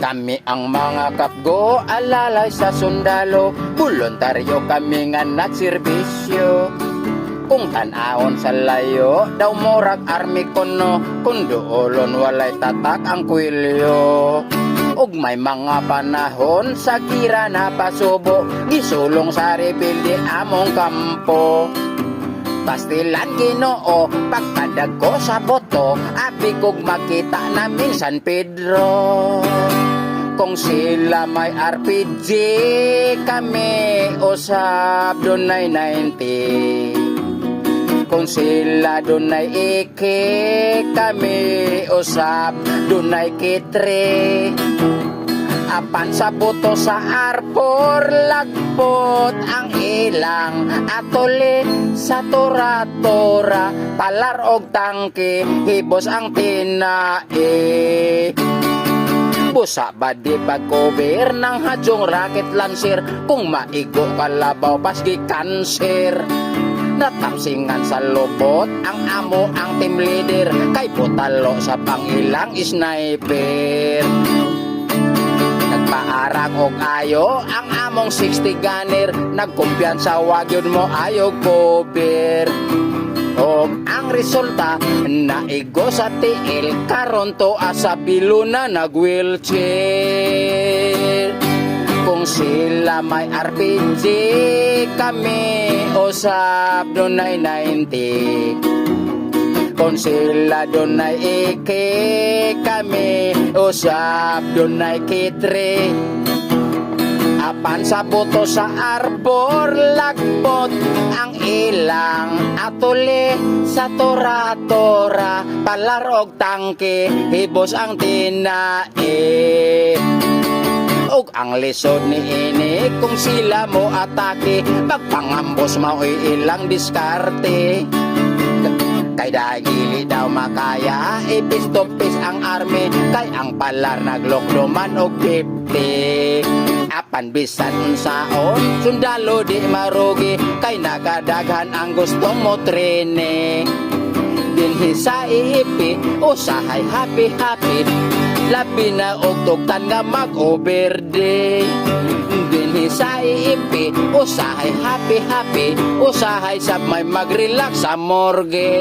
Kami ang mga kapgo, alalay sa sundalo, voluntaryo kami nga nagserbisyo. Kung tanahon sa layo, daw murag army kono, kung doolon walay tatak ang kwilyo. Ug may mga panahon sa gira na pasubo, gisulong sa rebelde among kampo. Pastilan Ginoo, pagkadag ko sa boto, abi kog makita namin San Pedro. Kung sila may RPG, kami usab dunay 90. Kung sila dunay ike, kami usab dunay kitre. Apan sa buto sa arbor, lagpot ang ilang atuli sa tora-tora, palar og tangke, hibos ang tinae. Busa ba di pag-cover ng hadyong rocket launcher, kung maigo kalabaw pasgi cancer. Natapsingan sa lubot ang amo ang team leader, kay putalo sa pangilang sniper. Nagpaarang og ayo ang among 60 gunner, nagkumpiyansa wag yun mo ayo cover. Og ang resulta naigo sa tiil, karon to asa bilo na nag-wheelchair. Kung sila may RPG, kami usab dunay 90. Kung sila dunay ike, kami usab dunay kitre. Apan sa buto sa arbor, lagbot ang ilang atuli sa tora-tora, palar og tangke, hibos ang tinae. Og ang lisod ni ini, kung sila mo atake, pagpangambos mao'y ilang diskarte. Kay dagili daw makaya, ipis to pis ang army, kay ang palar naglokloman og 50. Apan bisan unsaon, sundalo di marugi, kay nagadaghan ang gusto mo trene. Dinhi sa iipi, usahay happy-happy, labi na og tugtan nga mag-overde. Dinhi sa iipi, usahay happy-happy, usahay sab may mag-relax sa morgue.